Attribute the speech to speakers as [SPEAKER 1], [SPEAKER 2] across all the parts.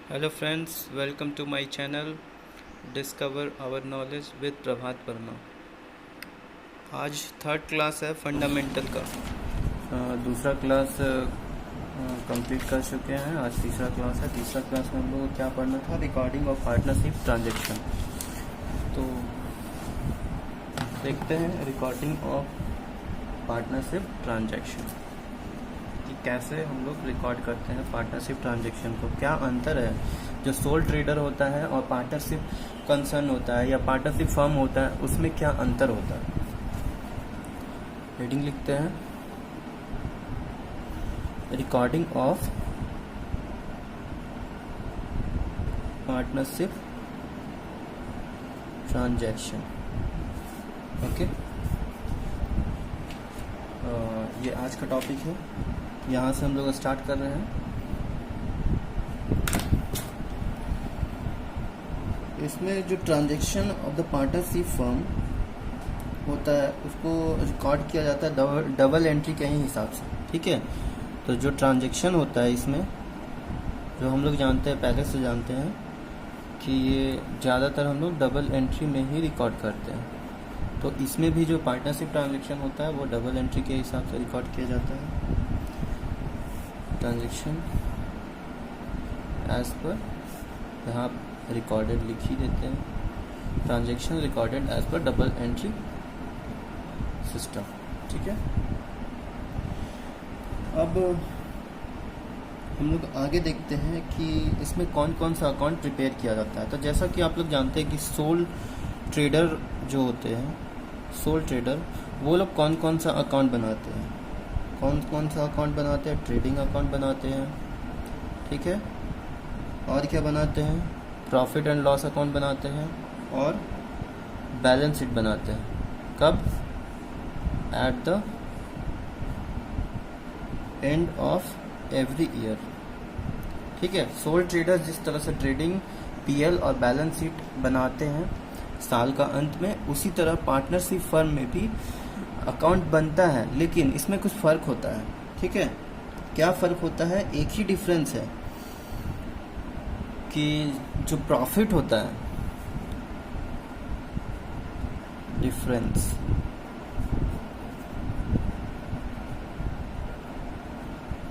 [SPEAKER 1] Hello friends, welcome to my channel discover our knowledge with Prabhat Varma. आज third class है fundamental का। दूसरा class complete कर चुके हैं। आज तीसरा क्लास है। तीसरा क्लास में हम लोग को क्या पढ़ना था? Recording of partnership transaction. तो देखते हैं रिकॉर्डिंग ऑफ पार्टनरशिप ट्रांजैक्शन कि कैसे हम लोग रिकॉर्ड करते हैं पार्टनरशिप ट्रांजैक्शन को। क्या अंतर है जो सोल ट्रेडर होता है और पार्टनरशिप कंसर्न होता है या पार्टनरशिप फर्म होता है, उसमें क्या अंतर होता है। हेडिंग लिखते हैं recording of partnership transaction. Okay, ये आज का टॉपिक है। यहाँ से हम लोग स्टार्ट कर रहे हैं। इसमें जो transaction of the partnership firm होता है उसको रिकॉर्ड किया जाता है डबल एंट्री के ही हिसाब से। ठीक है, तो जो ट्रांजैक्शन होता है इसमें जो हम लोग जानते हैं, पहले से जानते हैं कि ये ज़्यादातर हम लोग डबल एंट्री में ही रिकॉर्ड करते हैं। तो इसमें भी जो पार्टनरशिप ट्रांजैक्शन होता है वो डबल एंट्री के हिसाब से रिकॉर्ड किया जाता है। ट्रांजैक्शन एज पर, यहाँ रिकॉर्डेड लिख ही देते हैं, transaction recorded as per double entry system. ठीक है, अब हम लोग आगे देखते हैं कि इसमें कौन कौन सा अकाउंट प्रिपेयर किया जाता है। तो जैसा कि आप लोग जानते हैं कि सोल ट्रेडर जो होते हैं, सोल ट्रेडर वो लोग कौन कौन सा अकाउंट बनाते हैं, कौन कौन सा अकाउंट बनाते हैं? ट्रेडिंग अकाउंट बनाते हैं। ठीक है, और क्या बनाते हैं? प्रॉफिट एंड लॉस अकाउंट बनाते हैं और बैलेंस शीट बनाते हैं। कब? At the end of every year. ठीक है, सोल ट्रेडर्स जिस तरह से ट्रेडिंग पीएल और बैलेंस शीट बनाते हैं साल का अंत में, उसी तरह पार्टनरशिप फर्म में भी अकाउंट बनता है, लेकिन इसमें कुछ फ़र्क होता है। ठीक है, क्या फ़र्क होता है? एक ही डिफरेंस है कि जो प्रॉफिट होता है, difference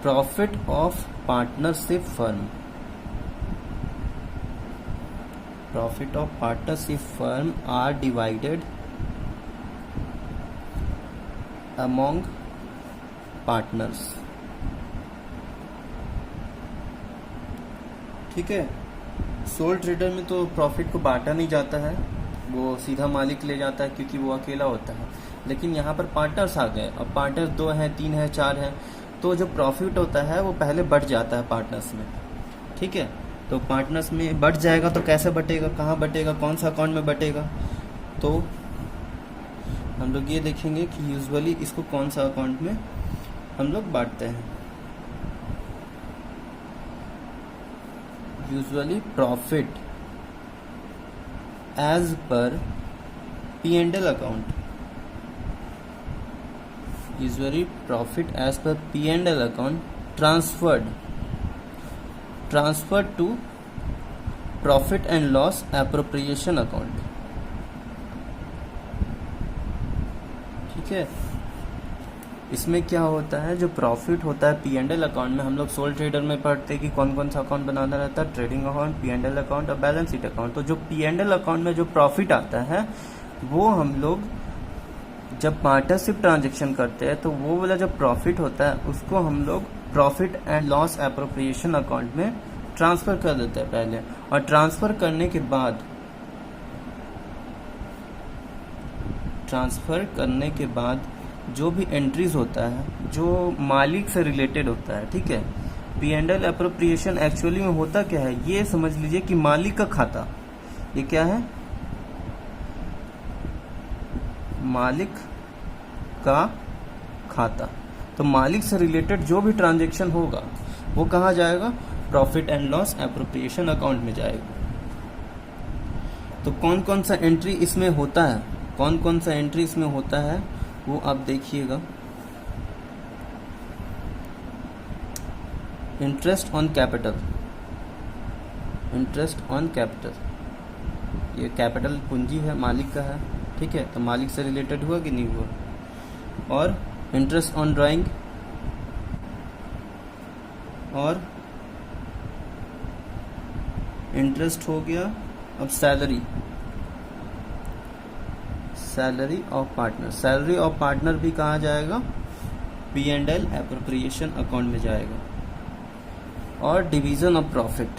[SPEAKER 1] profit of partnership firm, profit of partnership firm are divided among partners. ठीक है, सोल ट्रेडर में तो प्रॉफिट को बांटा नहीं जाता है, वो सीधा मालिक ले जाता है क्योंकि वो अकेला होता है। लेकिन यहाँ पर पार्टनर्स आ गए, अब पार्टनर्स 2 हैं, 3 हैं, 4 हैं, तो जो प्रॉफिट होता है वो पहले बढ़ जाता है पार्टनर्स में। ठीक है, तो पार्टनर्स में बढ़ जाएगा तो कैसे बटेगा, कहाँ बटेगा, कौन सा अकाउंट में बटेगा? तो हम लोग ये देखेंगे कि यूजुअली इसको कौन सा अकाउंट में हम लोग बांटते हैं। Usually profit as per P&L account, usually profit as per P&L account transferred to profit and loss appropriation account. ठीक है, इसमें क्या होता है, जो प्रॉफिट होता है P&L अकाउंट में, हम लोग सोल ट्रेडर में पढ़ते हैं कि कौन कौन सा अकाउंट बनाना रहता है, ट्रेडिंग अकाउंट, P&L अकाउंट और बैलेंस शीट अकाउंट। तो जो P&L अकाउंट में जो प्रॉफिट आता है वो हम लोग जब पार्टनरशिप ट्रांजैक्शन करते हैं तो वो वाला जो प्रॉफिट होता है उसको हम लोग profit and loss appropriation account में ट्रांसफर कर देते हैं पहले, और ट्रांसफर करने के बाद जो भी एंट्रीज होता है जो मालिक से रिलेटेड होता है। ठीक है, P&L एप्रोप्रिएशन एक्चुअली में होता क्या है, ये समझ लीजिए कि मालिक का खाता, ये क्या है, मालिक का खाता। तो मालिक से रिलेटेड जो भी ट्रांजैक्शन होगा वो कहाँ जाएगा? Profit and loss appropriation account में जाएगा। तो कौन कौन सा एंट्री इसमें होता है, कौन कौन सा एंट्री इसमें होता है वो आप देखिएगा। Interest on capital, interest on capital, ये कैपिटल पूंजी है, मालिक का है, ठीक है, तो मालिक से रिलेटेड हुआ कि नहीं हुआ। और इंटरेस्ट ऑन ड्राइंग, और इंटरेस्ट हो गया। अब salary, salary of partner, salary of partner भी कहाँ जाएगा, P&L एप्रोप्रिएशन अकाउंट में जाएगा। और division of profit,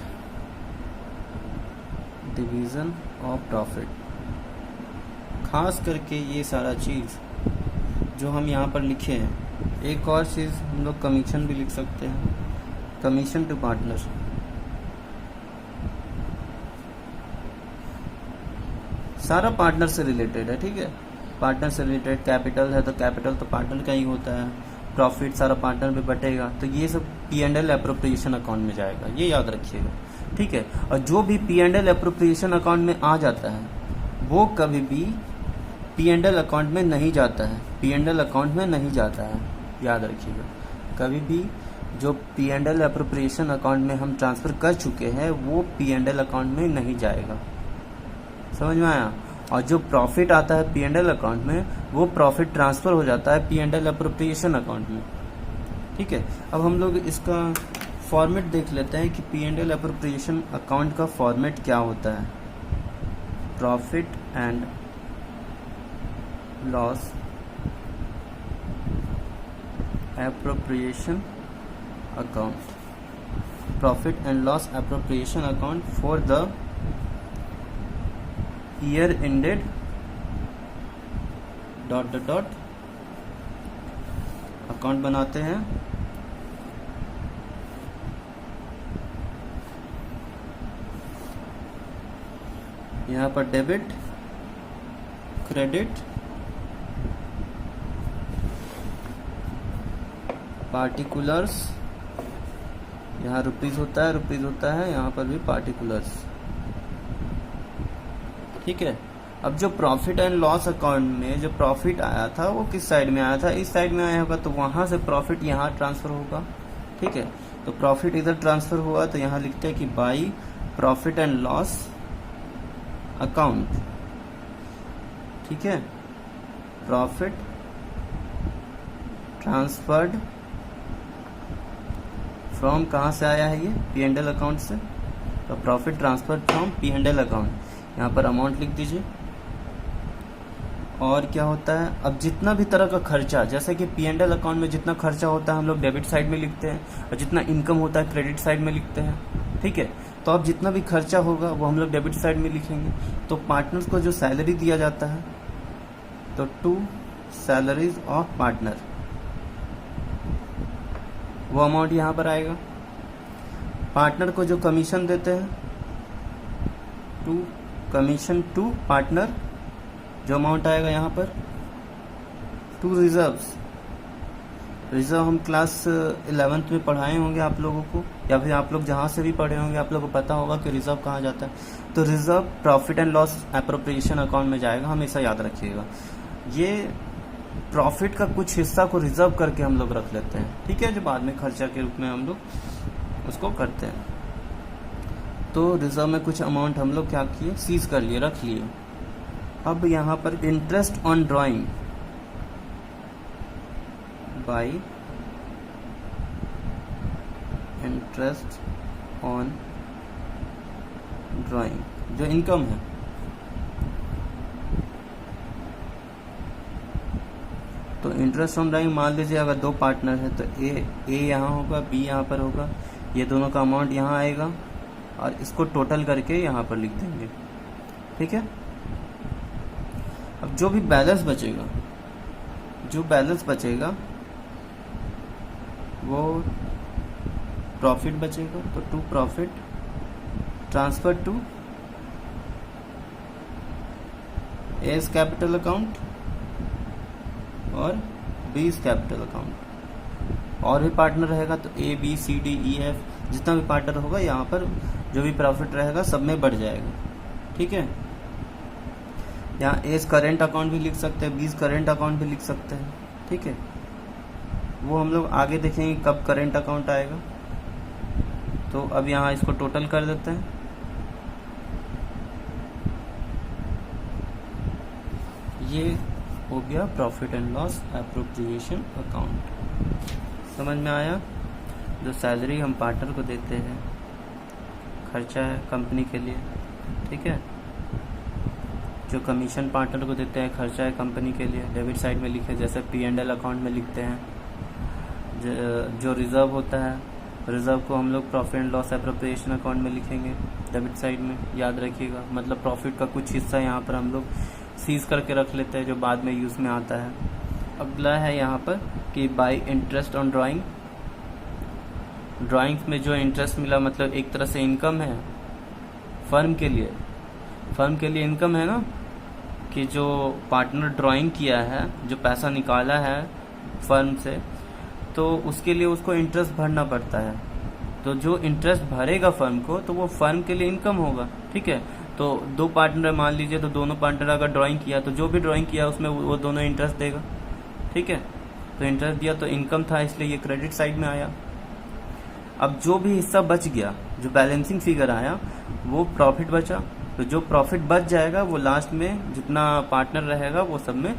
[SPEAKER 1] division of profit, खास करके ये सारा चीज़ जो हम यहाँ पर लिखे हैं। एक और चीज़ हम लोग कमीशन भी लिख सकते हैं, कमीशन टू पार्टनर, सारा पार्टनर से रिलेटेड है, ठीक है, पार्टनर से रिलेटेड। कैपिटल है तो कैपिटल तो पार्टनर का ही होता है, प्रॉफिट सारा पार्टनर में बटेगा, तो ये सब P&L एप्रोप्रिएशन अकाउंट में जाएगा, ये याद रखिएगा, ठीक है। और जो भी P&L एप्रोप्रिएशन अकाउंट में आ जाता है वो कभी भी P&L अकाउंट में नहीं जाता है, P&L अकाउंट में नहीं जाता है, याद रखिएगा। कभी भी जो P&L एप्रोप्रिएशन अकाउंट में हम ट्रांसफ़र कर चुके हैं वो P&L अकाउंट में नहीं जाएगा, समझ में आया। और जो प्रॉफिट आता है P&L अकाउंट में वो प्रॉफिट ट्रांसफ़र हो जाता है P&L एप्रोप्रिएशन अकाउंट में, ठीक है। अब हम लोग इसका फॉर्मेट देख लेते हैं कि P&L एप्रोप्रिएशन अकाउंट का फॉर्मेट क्या होता है। Profit and loss appropriation account, profit and loss appropriation account for the year ended ... account बनाते हैं। यहाँ पर डेबिट, क्रेडिट, पार्टिकुलर्स, यहाँ रुपीज होता है, यहाँ पर भी पार्टिकुलर्स, ठीक है। अब जो प्रॉफिट एंड लॉस अकाउंट में जो प्रॉफिट आया था वो किस साइड में आया था, इस साइड में आया होगा, तो वहां से प्रॉफिट यहाँ ट्रांसफर होगा, ठीक है। तो प्रॉफिट इधर ट्रांसफर हुआ तो यहाँ लिखते हैं कि by profit and loss account, ठीक है, प्रॉफिट ट्रांसफर्ड फ्रॉम, कहाँ से आया है ये, P&L अकाउंट से, तो profit transferred from P&L account, यहाँ पर अमाउंट लिख दीजिए। और क्या होता है, अब जितना भी तरह का खर्चा, जैसे कि P&L अकाउंट में जितना खर्चा होता है हम लोग डेबिट साइड में लिखते हैं, और जितना इनकम होता है क्रेडिट साइड में लिखते हैं, ठीक है। तो अब जितना भी खर्चा होगा वो हम लोग डेबिट साइड में लिखेंगे। तो पार्टनर्स को जो सैलरी दिया जाता है, तो 2 सैलरीज ऑफ पार्टनर, वो अमाउंट यहाँ पर आएगा। पार्टनर को जो कमीशन देते हैं, 2 कमीशन टू पार्टनर, जो अमाउंट आएगा यहाँ पर। 2 रिजर्व्स, रिजर्व हम क्लास 11th में पढ़ाए होंगे आप लोगों को, या फिर आप लोग जहाँ से भी पढ़े होंगे आप लोगों को पता होगा कि रिजर्व कहाँ जाता है। तो reserve profit and loss appropriation account में जाएगा, हमेशा याद रखिएगा। ये प्रॉफिट का कुछ हिस्सा को रिजर्व करके हम लोग रख लेते हैं, ठीक है, जो बाद में खर्चा के रूप में हम लोग उसको करते हैं। तो रिजर्व में कुछ अमाउंट हम लोग क्या किए, सीज कर लिए, रख लिए। अब यहाँ पर interest on drawing bye interest on drawing, जो इनकम है, तो इंटरेस्ट ऑन ड्राइंग मान लीजिए अगर 2 पार्टनर है तो ए यहाँ होगा, बी यहाँ पर होगा, ये दोनों का अमाउंट यहाँ आएगा और इसको टोटल करके यहाँ पर लिख देंगे, ठीक है। अब जो भी बैलेंस बचेगा, जो बैलेंस बचेगा वो प्रॉफिट बचेगा, तो 2 profit transfer to S capital account और बीस कैपिटल अकाउंट। और भी पार्टनर रहेगा तो A B C D E F, जितना भी पार्टनर होगा यहाँ पर जो भी प्रॉफिट रहेगा सब में बढ़ जाएगा, ठीक है। यहाँ एस करेंट अकाउंट भी लिख सकते हैं, बीस करेंट अकाउंट भी लिख सकते हैं, ठीक है। वो हम लोग आगे देखेंगे कब करेंट अकाउंट आएगा। तो अब यहाँ इसको टोटल कर देते हैं, ये हो गया profit and loss appropriation account. समझ में आया? जो सैलरी हम पार्टनर को देते हैं, खर्चा है कंपनी के लिए, ठीक है। जो कमीशन पार्टनर को देते हैं, खर्चा है कंपनी के लिए, डेबिट साइड में लिखे, जैसे P&L अकाउंट में लिखते हैं। जो रिज़र्व होता है, रिज़र्व को हम लोग profit and loss appropriation account में लिखेंगे, डेबिट साइड में, याद रखिएगा। मतलब प्रॉफिट का कुछ हिस्सा यहाँ पर हम लोग सीज करके रख लेते हैं, जो बाद में यूज़ में आता है। अगला है यहाँ पर कि by interest on drawing. Drawings में जो इंटरेस्ट मिला, मतलब एक तरह से इनकम है फर्म के लिए। फर्म के लिए इनकम है ना, कि जो पार्टनर ड्राइंग किया है, जो पैसा निकाला है फर्म से, तो उसके लिए उसको इंटरेस्ट भरना पड़ता है। तो जो इंटरेस्ट भरेगा फर्म को, तो वो फर्म के लिए इनकम होगा, ठीक है। तो दो पार्टनर मान लीजिए, तो दोनों पार्टनर अगर ड्राइंग किया, तो जो भी ड्राइंग किया उसमें वो दोनों इंटरेस्ट देगा, ठीक है। तो इंटरेस्ट दिया तो इनकम था, इसलिए ये क्रेडिट साइड में आया। अब जो भी हिस्सा बच गया, जो बैलेंसिंग फिगर आया, वो प्रॉफिट बचा। तो जो प्रॉफिट बच जाएगा वो लास्ट में जितना पार्टनर रहेगा वो सब में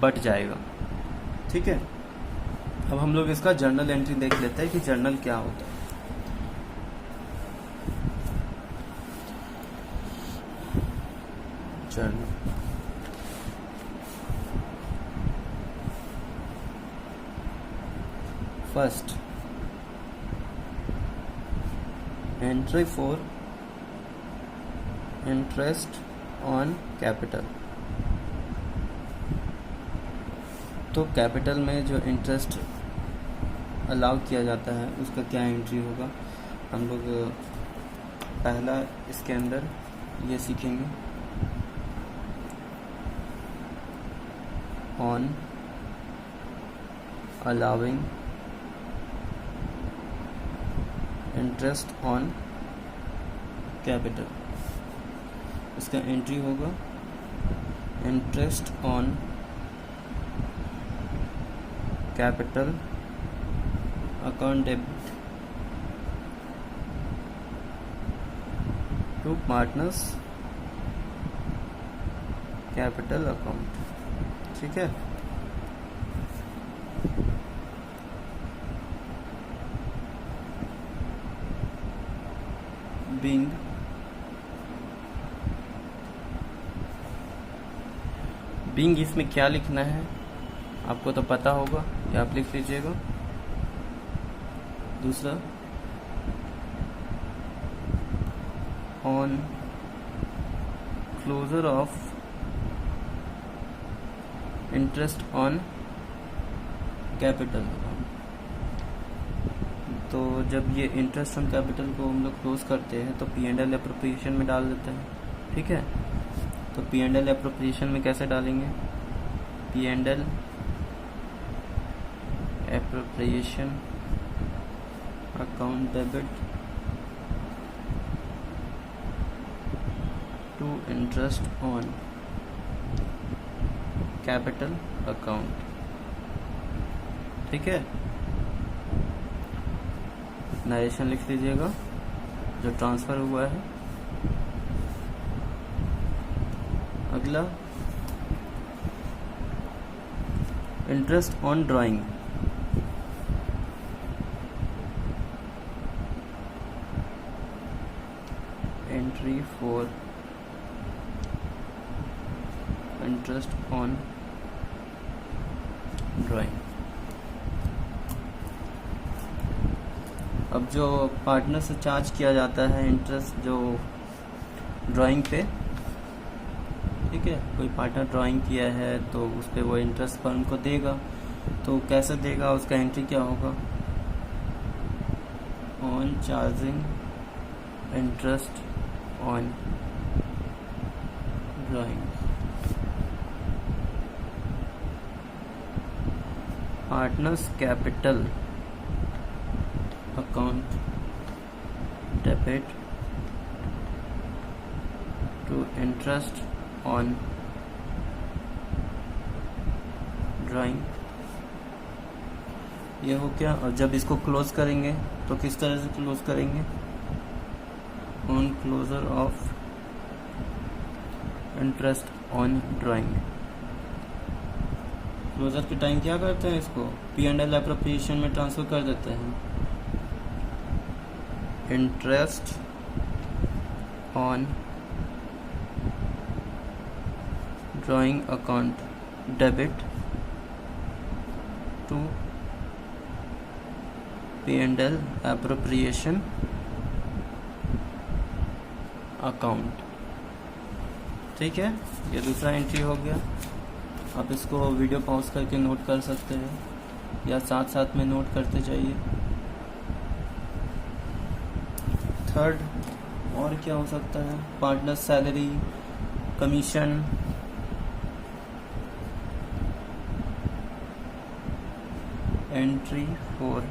[SPEAKER 1] बट जाएगा, ठीक है। अब हम लोग इसका जर्नल एंट्री देख लेते हैं कि जर्नल क्या होता है। Journal first entry for interest on capital. तो कैपिटल में जो इंटरेस्ट अलाउ किया जाता है उसका क्या एंट्री होगा, हम लोग पहला इसके अंदर ये सीखेंगे। On allowing interest on capital, इसका एंट्री होगा interest on capital account debit to partners capital account, ठीक है। बीइंग इसमें क्या लिखना है आपको तो पता होगा, या आप लिख लीजिएगा। दूसरा, on closure of interest on capital. तो जब ये इंटरेस्ट ऑन कैपिटल को हम लोग क्लोज करते हैं तो P&L एप्रोप्रिएशन में डाल देते हैं, ठीक है। तो P&L एप्रोप्रिएशन में कैसे डालेंगे? P&L appropriation account debit to interest on capital account, ठीक है। नरेशन लिख लीजिएगा जो ट्रांसफर हुआ है। अगला, interest on drawing. Entry for interest on drawing. अब जो पार्टनर से चार्ज किया जाता है इंटरेस्ट जो ड्राइंग पे, ठीक है, कोई पार्टनर ड्राइंग किया है तो उस पर वो इंटरेस्ट फर्म को देगा। तो कैसे देगा, उसका एंट्री क्या होगा? On charging interest on drawing, partners capital account debit to interest on drawing. ये हो गया। और जब इसको क्लोज करेंगे तो किस तरह से क्लोज करेंगे? On closure of interest on drawing, closure के टाइम क्या करते हैं, इसको P&L एप्रोप्रिएशन में ट्रांसफ़र कर देते हैं। Interest on drawing account debit to P&L appropriation account. ठीक है, ये दूसरा एंट्री हो गया। आप इसको वीडियो पॉज करके नोट कर सकते हैं या साथ साथ में नोट करते जाइए। थर्ड और क्या हो सकता है, partner salary, commission, entry for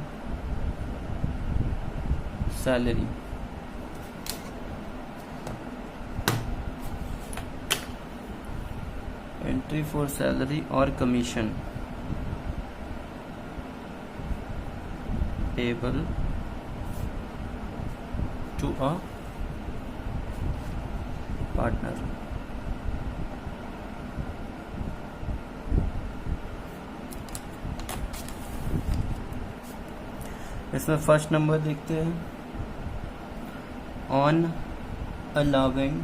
[SPEAKER 1] salary, entry for salary और commission payable to a partner. इसमें फर्स्ट नंबर देखते हैं, ऑन अलाउिंग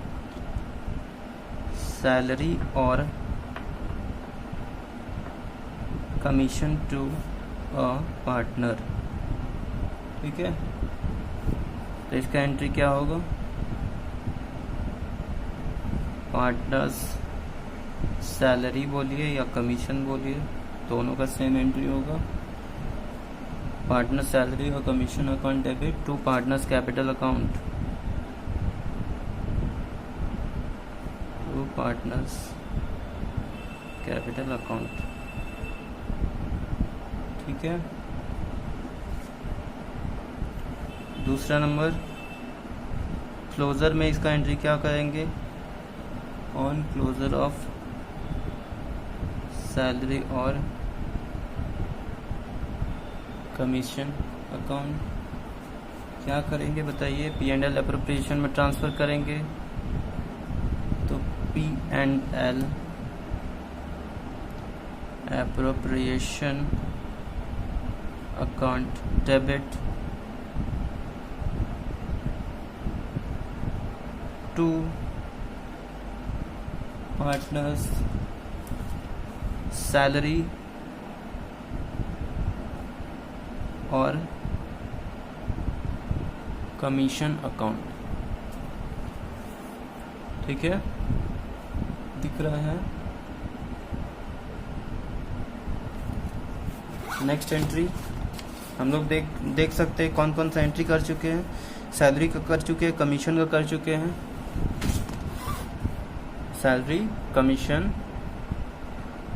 [SPEAKER 1] सैलरी और कमीशन टू अ पार्टनर। ठीक है, तो इसका एंट्री क्या होगा, पार्टनर्स सैलरी बोलिए या कमीशन बोलिए, दोनों का सेम एंट्री होगा। पार्टनर सैलरी और commission account debit to partners capital account, to partners capital account. ठीक है, दूसरा नंबर, क्लोजर में इसका एंट्री क्या करेंगे, ऑन क्लोजर ऑफ सैलरी और कमीशन अकाउंट क्या करेंगे बताइए, P&L एप्रोप्रिएशन में ट्रांसफ़र करेंगे। तो P&L appropriation account debit to partners salary और कमीशन अकाउंट। ठीक है, दिख रहा है। नेक्स्ट एंट्री हम लोग देख सकते हैं कौन कौन सा एंट्री कर चुके हैं। सैलरी का कर चुके हैं, कमीशन का कर चुके हैं। सैलरी, कमीशन,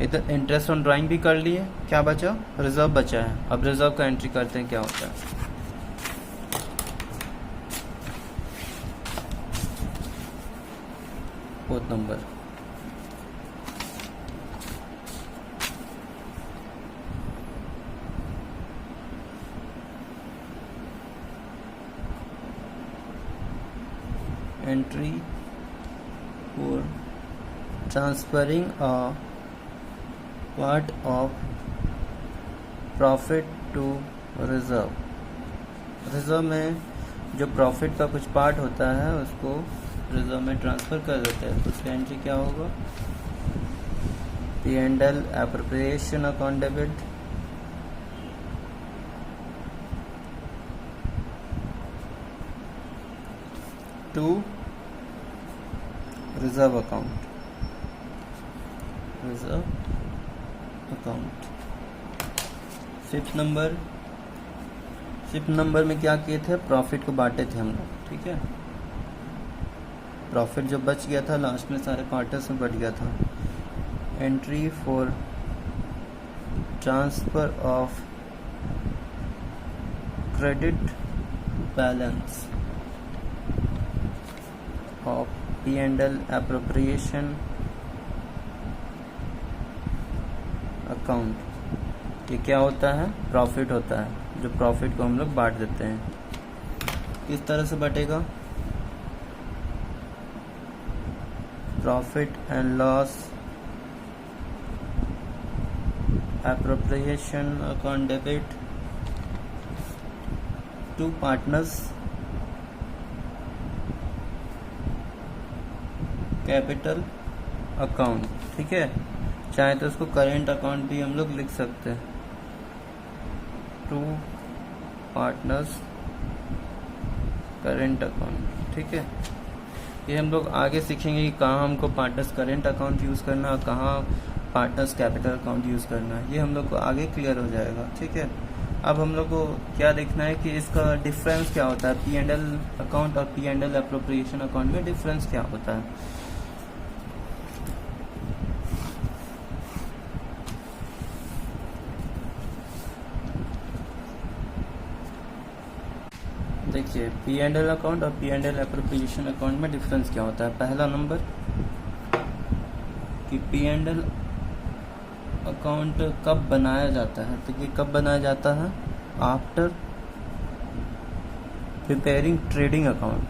[SPEAKER 1] इधर इंटरेस्ट ऑन ड्राइंग भी कर लिए। क्या बचा, रिजर्व बचा है। अब रिजर्व का एंट्री करते हैं, क्या होता है। Fourth number, entry for transferring a part of profit to reserve. Reserve में जो प्रॉफिट का कुछ पार्ट होता है उसको रिजर्व में ट्रांसफ़र कर देते हैं। तो उसका एंट्री क्या होगा, P&L appropriation account debit to reserve account, reserve account. Fifth number में क्या किए थे, प्रॉफिट को बांटे थे हम लोग। ठीक है, प्रॉफिट जो बच गया था लास्ट में सारे पार्टर्स में बच गया था। Entry for transfer of credit balance of P&L appropriation account. ये क्या होता है, प्रॉफिट होता है, जो प्रॉफिट को हम लोग बांट देते हैं। किस तरह से बटेगा, profit and loss appropriation account debit to partners capital account. ठीक है, चाहे तो उसको करेंट अकाउंट भी हम लोग लिख सकते हैं, टू पार्टनर्स करेंट अकाउंट। ठीक है, ये हम लोग आगे सीखेंगे कि कहाँ हमको पार्टनर्स करेंट अकाउंट यूज़ करना है, कहाँ पार्टनर्स कैपिटल अकाउंट यूज़ करना है, ये हम लोग को आगे क्लियर हो जाएगा। ठीक है, अब हम लोग को क्या देखना है कि इसका डिफरेंस क्या होता है, P&L अकाउंट और P&L एप्रोप्रिएशन अकाउंट में डिफरेंस क्या होता है। देखिए, P&L अकाउंट और P&L एप्रोप्रिएशन अकाउंट में डिफरेंस क्या होता है। पहला नंबर कि P&L अकाउंट कब बनाया जाता है, तो ये कब बनाया जाता है, after preparing trading account,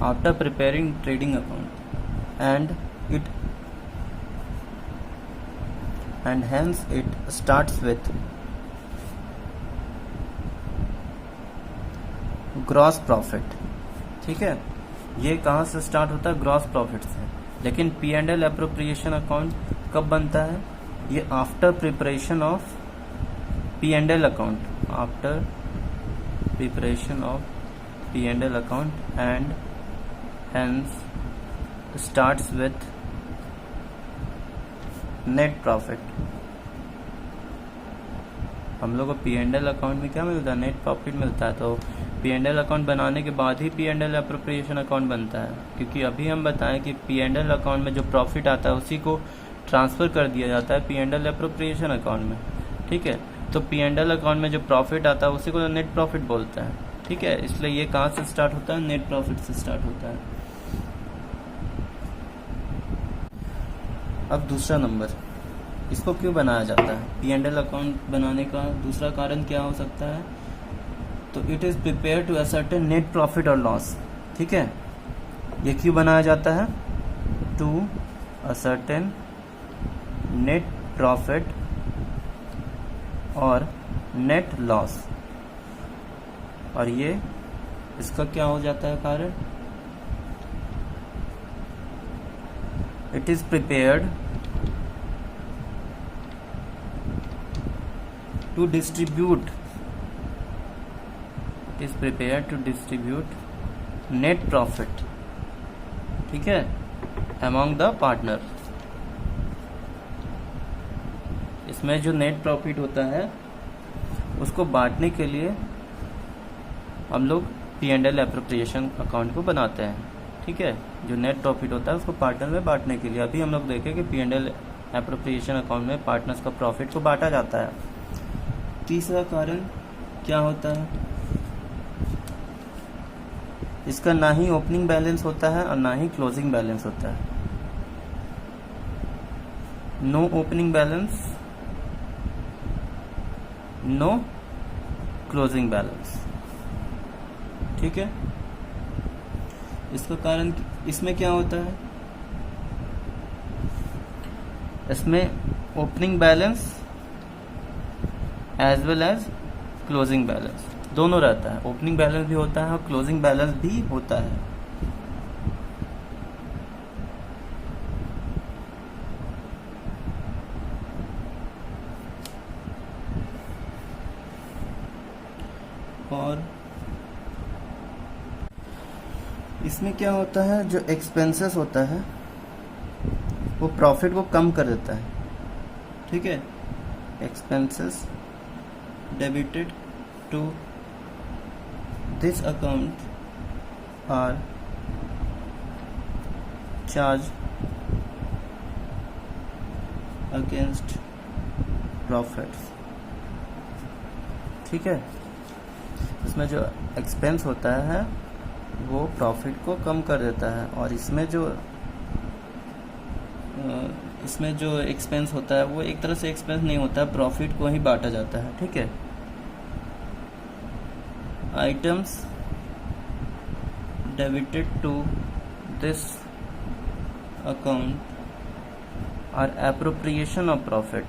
[SPEAKER 1] after preparing trading account and hence it starts with gross profit. ठीक है, ये कहाँ से स्टार्ट होता है, ग्रॉस प्रॉफिट से। लेकिन P&L एप्रोप्रिएशन अकाउंट कब बनता है, ये after preparation of P&L account, after preparation of P&L account and hence starts with net profit. हम लोग को P&L अकाउंट में क्या मिलता है, नेट प्रॉफिट मिलता है। तो P&L अकाउंट बनाने के बाद ही P&L एप्रोप्रिएशन अकाउंट बनता है, क्योंकि अभी हम बताएं कि P&L अकाउंट में जो प्रॉफिट आता है उसी को ट्रांसफ़र कर दिया जाता है P&L एप्रोप्रिएशन अकाउंट में। ठीक है, तो P&L अकाउंट में जो प्रॉफिट आता है उसी को नेट प्रॉफिट बोलते हैं। ठीक है, इसलिए ये कहाँ से स्टार्ट होता है, नेट प्रॉफिट से स्टार्ट होता है। अब दूसरा नंबर, इसको क्यों बनाया जाता है, P&L अकाउंट बनाने का दूसरा कारण क्या हो सकता है, तो it is prepare to ascertain net profit और लॉस। ठीक है, ये क्यों बनाया जाता है, टू असर्टेन नेट प्रॉफिट और नेट लॉस। और ये इसका क्या हो जाता है कारण, it is prepared to distribute, it is prepared to distribute net profit. ठीक है, अमॉन्ग द पार्टनर। इसमें जो नेट प्रॉफिट होता है उसको बांटने के लिए हम लोग P&L एप्रोप्रिएशन अकाउंट को बनाते हैं। ठीक है, जो नेट प्रॉफिट होता है उसको पार्टनर में बांटने के लिए। अभी हम लोग देखें कि P&L एप्रोप्रिएशन अकाउंट में पार्टनर्स का प्रॉफिट को बांटा जाता है। तीसरा कारण क्या होता है, इसका ना ही ओपनिंग बैलेंस होता है और ना ही क्लोजिंग बैलेंस होता है। No opening balance, no closing balance. ठीक है, इसका कारण इसमें क्या होता है, इसमें opening balance as well as closing balance दोनों रहता है। ओपनिंग बैलेंस भी होता है और क्लोजिंग बैलेंस भी होता है। और इसमें क्या होता है, जो एक्सपेंसेस होता है वो प्रॉफिट को कम कर देता है। ठीक है, expenses debited to this account are charge against profits. ठीक है, इसमें जो एक्सपेंस होता है वो प्रॉफिट को कम कर देता है, और इसमें जो एक्सपेंस होता है वो एक तरह से एक्सपेंस नहीं होता है, प्रॉफिट को ही बांटा जाता है। ठीक है, items debited to this account और appropriation of profit.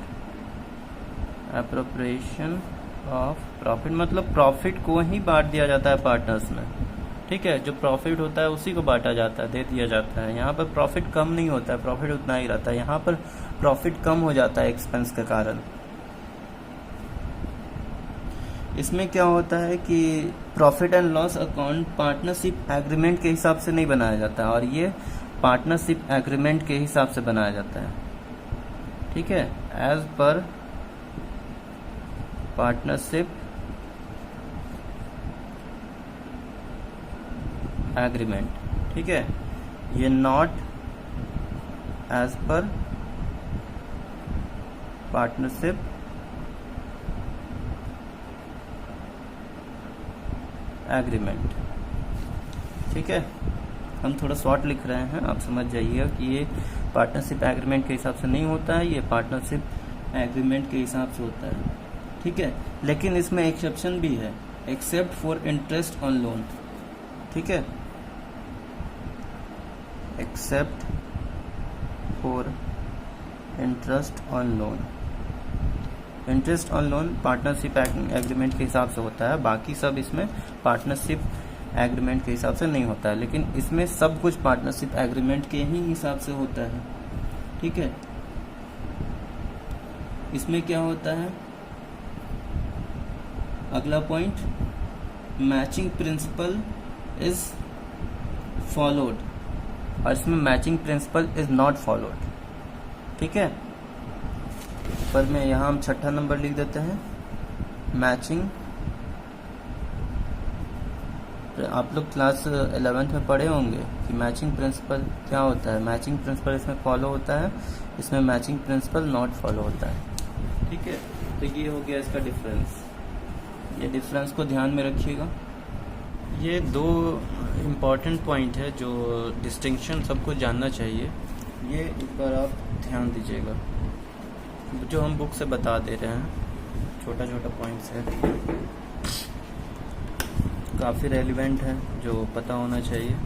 [SPEAKER 1] Appropriation of profit मतलब प्रॉफिट को ही बांट दिया जाता है पार्टनर्स में, ठीक है। जो प्रॉफिट होता है उसी को बांटा जाता है, दे दिया जाता है। यहाँ पर प्रॉफिट कम नहीं होता है, प्रॉफिट उतना ही रहता है। यहाँ पर प्रॉफिट कम हो जाता है एक्सपेंस के कारण। इसमें क्या होता है कि profit and loss account partnership agreement के हिसाब से नहीं बनाया जाता है, और ये पार्टनरशिप एग्रीमेंट के हिसाब से बनाया जाता है, ठीक है, एज पर पार्टनरशिप एग्रीमेंट, ठीक है। ये not as per partnership agreement, ठीक है। हम थोड़ा शॉर्ट लिख रहे हैं, आप समझ जाइएगा कि ये पार्टनरशिप एग्रीमेंट के हिसाब से नहीं होता है, ये पार्टनरशिप एग्रीमेंट के हिसाब से होता है, ठीक है। लेकिन इसमें एक्सेप्शन भी है, except for interest on loan, ठीक है। Except for interest on loan. Interest on loan partnership agreement के हिसाब से होता है, बाकी सब इसमें पार्टनरशिप एग्रीमेंट के हिसाब से नहीं होता है, लेकिन इसमें सब कुछ पार्टनरशिप एग्रीमेंट के ही हिसाब से होता है, ठीक है। इसमें क्या होता है, अगला point, matching principal is followed, और इसमें matching principal is not followed, ठीक है। पर में यहाँ हम छठा नंबर लिख देते हैं, मैचिंग। आप लोग क्लास 11th में पढ़े होंगे कि मैचिंग प्रिंसिपल क्या होता है। मैचिंग प्रिंसिपल इसमें फॉलो होता है, इसमें मैचिंग प्रिंसिपल नॉट फॉलो होता है, ठीक है। तो ये हो गया इसका डिफरेंस, ये डिफरेंस को ध्यान में रखिएगा। ये दो इम्पॉर्टेंट पॉइंट है जो डिस्टिंक्शन सबको जानना चाहिए, ये एक बार आप ध्यान दीजिएगा, जो हम बुक से बता दे रहे हैं, छोटा छोटा पॉइंट्स है, काफ़ी रेलिवेंट है, जो पता होना चाहिए।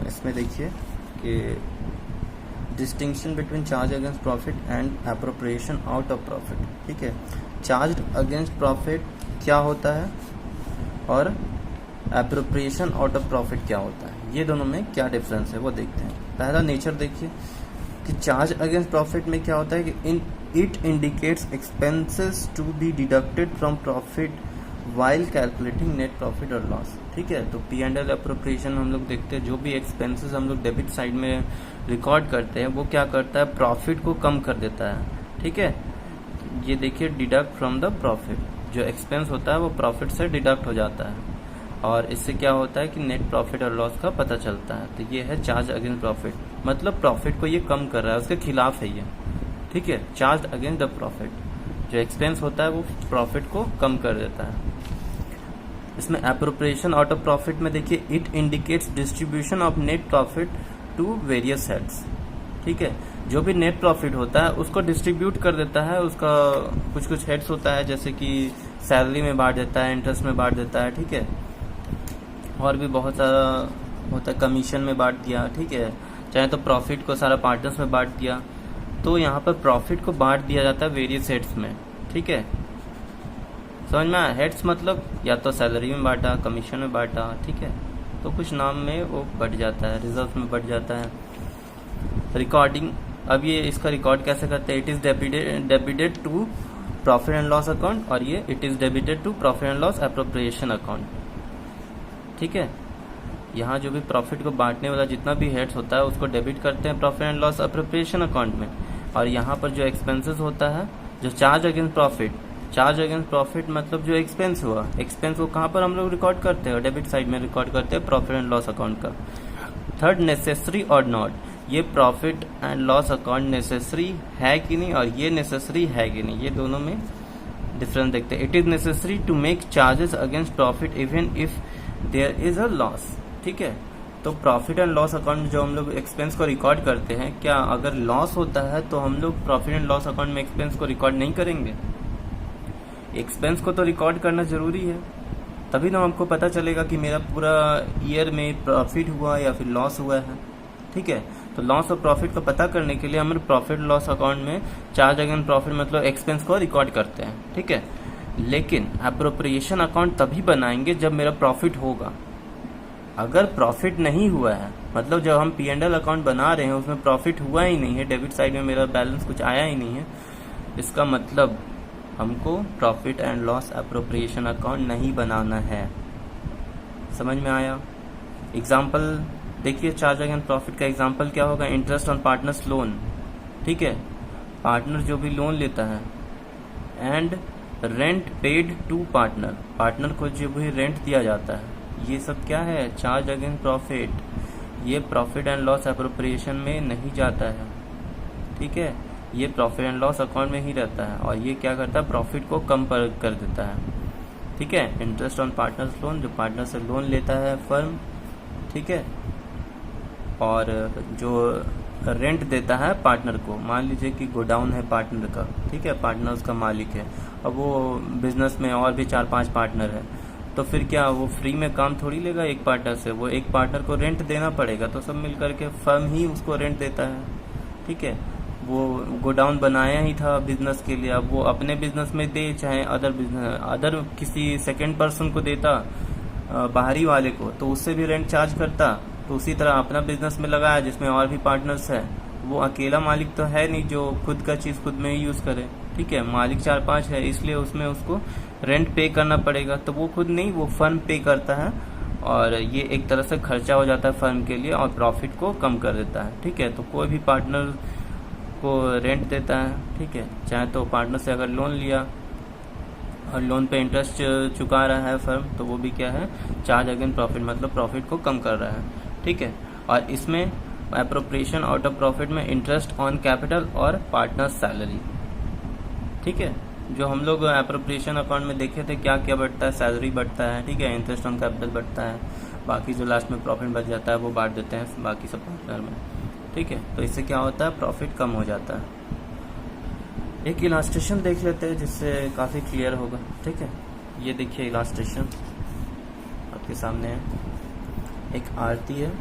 [SPEAKER 1] इसमें देखिए कि distinction between charge against profit and appropriation out of profit, ठीक है। चार्ज अगेंस्ट प्रॉफिट क्या होता है और एप्रोप्रिएशन आउट ऑफ प्रॉफिट क्या होता है, ये दोनों में क्या डिफरेंस है वो देखते हैं। पहला नेचर देखिए कि चार्ज अगेंस्ट प्रॉफिट में क्या होता है कि it indicates expenses to be deducted from profit while calculating net profit और लॉस, ठीक है। तो P&L एप्रोप्रिएशन हम लोग देखते हैं, जो भी एक्सपेंसेस हम लोग डेबिट साइड में रिकॉर्ड करते हैं वो क्या करता है, प्रॉफिट को कम कर देता है, ठीक है। ये देखिए, डिडक्ट फ्रॉम द प्रॉफिट, जो एक्सपेंस होता है वो प्रॉफिट से डिडक्ट हो जाता है, और इससे क्या होता है कि नेट प्रॉफिट और लॉस का पता चलता है। तो ये है चार्ज अगेंस्ट प्रॉफिट, मतलब प्रॉफिट को ये कम कर रहा है, उसके खिलाफ है ये, ठीक है। चार्ज अगेंस्ट द प्रॉफिट, जो एक्सपेंस होता है वो प्रॉफिट को कम कर देता है। इसमें एप्रोप्रिएशन आउट ऑफ प्रॉफिट में देखिए, it indicates distribution of net profit to various heads, ठीक है। जो भी नेट प्रॉफिट होता है उसको डिस्ट्रीब्यूट कर देता है, उसका कुछ कुछ हेड्स होता है, जैसे कि सैलरी में बांट देता है, इंटरेस्ट में बांट देता है, ठीक है। और भी बहुत सारा होता है, कमीशन में बांट दिया, ठीक है। चाहे तो प्रॉफिट को सारा पार्टनर्स में बांट दिया, तो यहाँ पर प्रॉफिट को बांट दिया जाता है वेरियस हेड्स में, ठीक है। समझ में आया, हेड्स मतलब या तो सैलरी में बांटा, कमीशन में बांटा, ठीक है। तो कुछ नाम में वो बढ़ जाता है, रिजर्व में बढ़ जाता है। रिकॉर्डिंग, अब ये इसका रिकॉर्ड कैसे करते हैं, it is debited to profit and loss account, और ये it is debited to profit and loss appropriation account, ठीक है। यहाँ जो भी प्रॉफिट को बांटने वाला जितना भी हेड्स होता है उसको डेबिट करते हैं profit and loss appropriation account में, और यहाँ पर जो एक्सपेंसेस होता है, जो charge against profit, charge against profit मतलब जो एक्सपेंस हुआ, एक्सपेंस को कहाँ पर हम लोग रिकॉर्ड करते हैं, डेबिट साइड में रिकॉर्ड करते हैं प्रॉफिट एंड लॉस अकाउंट का। थर्ड, नेसेसरी और नॉट, ये profit and loss account necessary है कि नहीं और ये नेसेसरी है कि नहीं, ये दोनों में डिफरेंस देखते हैं। It is necessary to make charges against profit even if there is a loss, ठीक है। तो प्रॉफिट एंड लॉस अकाउंट जो हम लोग एक्सपेंस को रिकॉर्ड करते हैं, क्या अगर लॉस होता है तो हम लोग प्रॉफिट एंड लॉस अकाउंट में एक्सपेंस को रिकॉर्ड नहीं करेंगे? एक्सपेंस को तो रिकॉर्ड करना जरूरी है, तभी तो हमको पता चलेगा कि मेरा पूरा ईयर में प्रॉफिट हुआ या फिर लॉस हुआ है, ठीक है। तो लॉस और प्रॉफिट का पता करने के लिए हम प्रॉफिट लॉस अकाउंट में चार्ज अगेंस्ट प्रॉफिट मतलब एक्सपेंस को रिकॉर्ड करते हैं, ठीक है। लेकिन अप्रोप्रिएशन अकाउंट तभी बनाएंगे जब मेरा प्रॉफिट होगा। अगर प्रॉफिट नहीं हुआ है, मतलब जब हम P&L अकाउंट बना रहे हैं उसमें प्रॉफिट हुआ ही नहीं है, डेबिट साइड में मेरा बैलेंस कुछ आया ही नहीं है, इसका मतलब हमको profit and loss appropriation account नहीं बनाना है। समझ में आया? एग्जाम्पल देखिए, चार्ज अगेंस्ट प्रॉफिट का एग्जाम्पल क्या होगा? इंटरेस्ट ऑन पार्टनर्स लोन, ठीक है। पार्टनर जो भी लोन लेता है and rent paid to partner, partner को जो भी रेंट दिया जाता है, ये सब क्या है? Charge against profit. ये प्रॉफिट एंड लॉस अप्रोप्रिएशन में नहीं जाता है, ठीक है। ये प्रॉफिट एंड लॉस अकाउंट में ही रहता है और ये क्या करता है? प्रॉफिट को कम कर देता है, ठीक है। इंटरेस्ट ऑन पार्टनर्स लोन, जो पार्टनर से लोन लेता है फर्म, ठीक है, और जो रेंट देता है पार्टनर को, मान लीजिए कि गोडाउन है पार्टनर का, ठीक है, पार्टनर उसका मालिक है, अब वो बिजनेस में और भी 4-5 पार्टनर है, तो फिर क्या वो फ्री में काम थोड़ी लेगा एक पार्टनर से? वो एक पार्टनर को रेंट देना पड़ेगा, तो सब मिल करके फर्म ही उसको रेंट देता है, ठीक है। वो गोडाउन बनाया ही था बिजनेस के लिए, अब वो अपने बिजनेस में दे चाहे अदर किसी सेकेंड पर्सन को देता, बाहरी वाले को, तो उससे भी रेंट चार्ज करता। तो उसी तरह अपना बिजनेस में लगाया जिसमें और भी पार्टनर्स है, वो अकेला मालिक तो है नहीं जो खुद का चीज खुद में ही यूज करे, ठीक है। मालिक 4-5 है, इसलिए उसमें उसको रेंट पे करना पड़ेगा, तो वो खुद नहीं, वो फर्म पे करता है और ये एक तरह से खर्चा हो जाता है फर्म के लिए और प्रॉफिट को कम कर देता है, ठीक है। तो कोई भी पार्टनर को रेंट देता है, ठीक है, चाहे तो पार्टनर से अगर लोन लिया और लोन पे इंटरेस्ट चुका रहा है फर्म, तो वो भी क्या है? चार्ज अगेंस्ट प्रॉफिट, मतलब प्रॉफिट को कम कर रहा है, ठीक है। और इसमें एप्रोप्रिएशन आउट ऑफ प्रॉफिट में इंटरेस्ट ऑन कैपिटल और पार्टनर सैलरी, ठीक है। जो हम लोग एप्रोप्रिएशन अकाउंट में देखे थे क्या क्या बढ़ता है? सैलरी बढ़ता है, ठीक है, इंटरेस्ट ऑन कैपिटल बढ़ता है, बाकी जो लास्ट में प्रॉफिट बच जाता है वो बांट देते हैं बाकी सब पार्टनर में, ठीक है। तो इससे क्या होता है? प्रॉफिट कम हो जाता है। एक इलास्ट्रेशन देख लेते हैं जिससे काफ़ी क्लियर होगा, ठीक है। ये देखिए इलास्ट्रेशन आपके सामने है, एक आरती है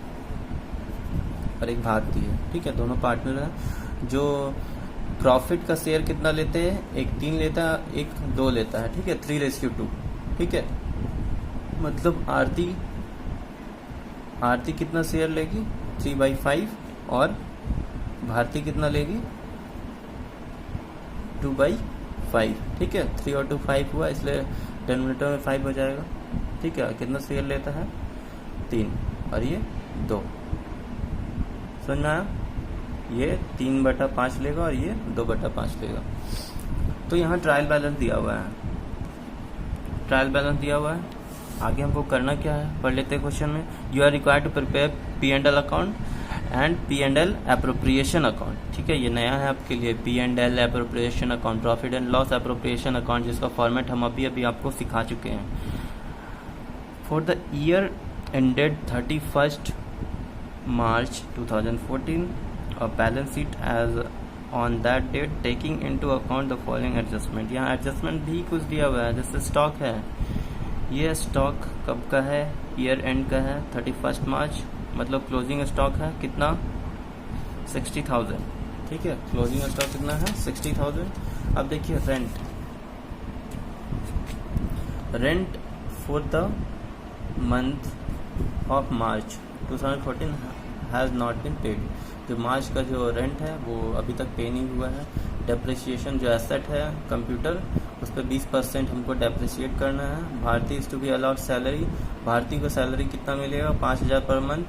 [SPEAKER 1] और एक भारती है, ठीक है, दोनों पार्टनर हैं। जो प्रॉफिट का शेयर कितना लेते हैं? एक 3 लेता है, एक 2 लेता है, ठीक है, 3:2, ठीक है। मतलब आरती कितना शेयर लेगी? 3/5 और भारती कितना लेगी? 2/5, ठीक है। 3 और 2 5 हुआ, इसलिए डिनोमिनेटर में 5 हो जाएगा, ठीक है। कितना शेयर लेता है? 3 और ये 2। समझ में आया? ये 3/5 लेगा और ये 2/5 लेगा। तो यहाँ ट्रायल बैलेंस दिया हुआ है, ट्रायल बैलेंस दिया हुआ है। आगे हमको करना क्या है पढ़ लेते हैं क्वेश्चन में। You are required to prepare P&L account and P&L appropriation account, ठीक है। ये नया है आपके लिए, P&L appropriation account, profit and loss appropriation account, जिसका फॉर्मेट हम अभी आपको सिखा चुके हैं। For the year ended 31st March 2014, a balance sheet as on that date taking into account the following adjustment। यहाँ एडजस्टमेंट भी कुछ दिया हुआ है, जैसे स्टॉक है, ये स्टॉक कब का है? ईयर एंड का है 31 मार्च, मतलब क्लोजिंग स्टॉक है कितना? 60,000, ठीक है। क्लोजिंग स्टॉक कितना है? 60,000। अब देखिए rent for the month of March 2014 has not been paid. जो मार्च का जो रेंट है वो अभी तक पे नहीं हुआ है। डेप्रिसिएशन जो एसेट है कंप्यूटर, उस पर 20% हमको डेप्रिसिएट करना है। Bharti is to be allowed salary, Bharti को सैलरी कितना मिलेगा? 5,000 per month.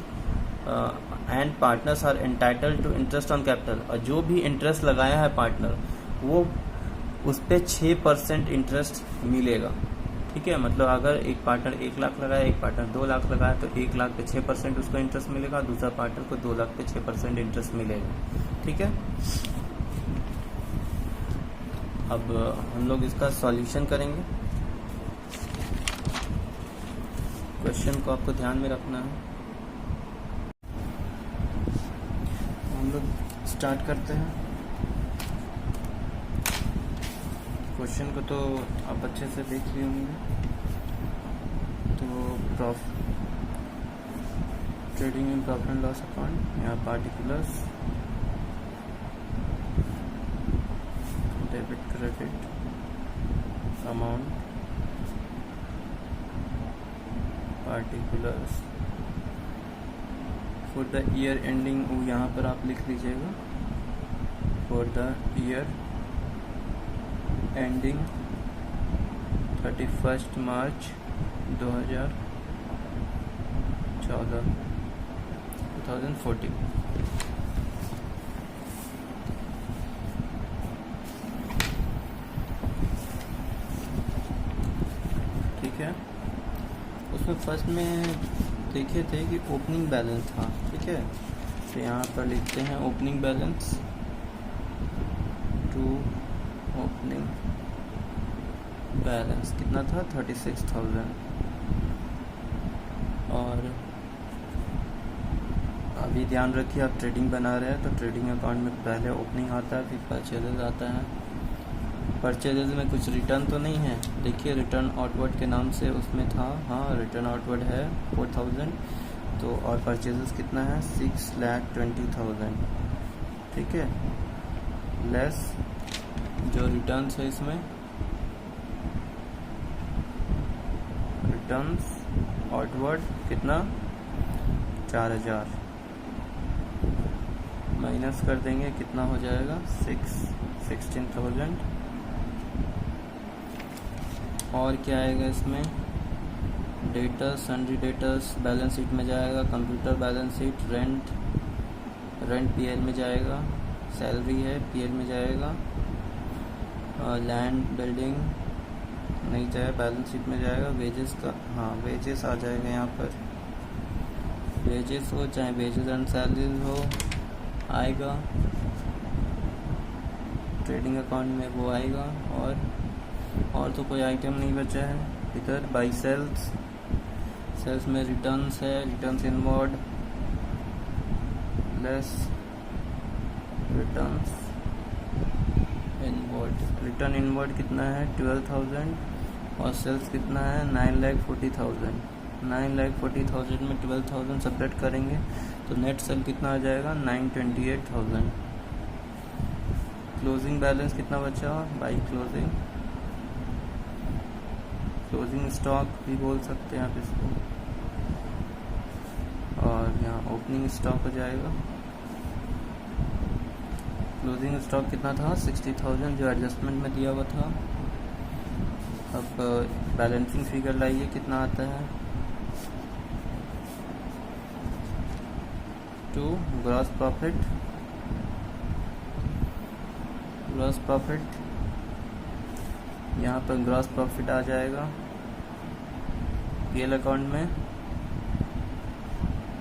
[SPEAKER 1] And partners are entitled to interest on capital, और जो भी इंटरेस्ट लगाया है पार्टनर, वो उस पर 6% इंटरेस्ट मिलेगा, ठीक है। मतलब अगर एक पार्टनर 1 लाख लगाया, एक पार्टनर 2 लाख लगाया, तो 1 लाख पे 6% उसको इंटरेस्ट मिलेगा, दूसरा पार्टनर को 2 लाख पे 6% इंटरेस्ट मिलेगा, ठीक है। अब हम लोग इसका सॉल्यूशन करेंगे। क्वेश्चन को आपको ध्यान में रखना है। हम लोग स्टार्ट करते हैं। क्वेश्चन को तो आप अच्छे से देख लिए होंगे। तो trading in profit and loss account, यहाँ particulars, debit credit amount, particulars for the year ending, वो यहाँ पर आप लिख लीजिएगा, for the year ending 31 March 2014। ठीक है, उसमें फर्स्ट में देखे थे कि ओपनिंग बैलेंस था। ठीक है, तो यहाँ पर लिखते हैं opening balance to opening balance कितना था 36,000। और अभी ध्यान रखिए, आप ट्रेडिंग बना रहे हैं तो ट्रेडिंग अकाउंट में पहले ओपनिंग आता है, फिर परचेजेज आता है। परचेजेज में कुछ रिटर्न तो नहीं है, देखिए रिटर्न आउटवर्ड के नाम से उसमें था, हाँ रिटर्न आउटवर्ड है 4,000, तो और परचेजेस कितना है 6,20,000। ठीक है, लेस जो रिटर्न्स है इसमें, रिटर्न्स आउटवर्ड कितना 4,000, माइनस कर देंगे कितना हो जाएगा 16,000। और क्या आएगा इसमें, debtors, sundry debtors balance sheet में जाएगा, computer balance sheet, rent PL में जाएगा, सैलरी है पीएल में जाएगा, लैंड बिल्डिंग नहीं जाए बैलेंस शीट में जाएगा, वेजेस का, हाँ वेजेस आ जाएगा यहाँ पर, वेजेस हो चाहे वेजेस एंड सैलरीज हो आएगा, ट्रेडिंग अकाउंट में वो आएगा। और तो कोई आइटम नहीं बचा है इधर। बाई सेल्स में रिटर्न्स है, returns inward less returns inward, return inward कितना है 12,000 और सेल्स कितना है 9,40,000। 9,40,000 में 12,000 सेपरेट करेंगे तो नेट सेल कितना आ जाएगा 928,000। क्लोजिंग बैलेंस कितना बचा बाई क्लोजिंग स्टॉक भी बोल सकते हैं आप इसको, और यहाँ ओपनिंग स्टॉक हो जाएगा। क्लोजिंग स्टॉक कितना था 60,000 जो एडजस्टमेंट में दिया हुआ था। अब बैलेंसिंग फिगर लाइए कितना आता है, टू ग्रॉस प्रॉफिट, यहाँ पर ग्रॉस प्रॉफिट आ जाएगा पीएल अकाउंट में।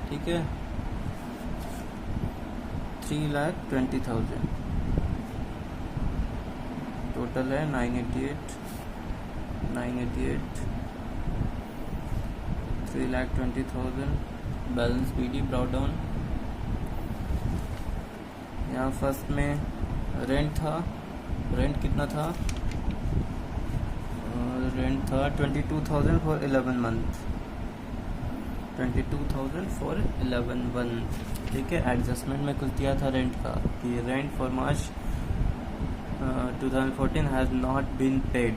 [SPEAKER 1] ठीक है, 3,20,000 टोटल है 988 3,20,000। बैलेंस बीडी ब्रॉट डाउन, यहाँ फर्स्ट में रेंट था, रेंट कितना था, रेंट था 22,000 फॉर 11 मंथ, 22,000 फॉर 11 मंथ। ठीक है, एडजस्टमेंट में कुछ दिया था रेंट का कि rent for March 2014 has not been paid,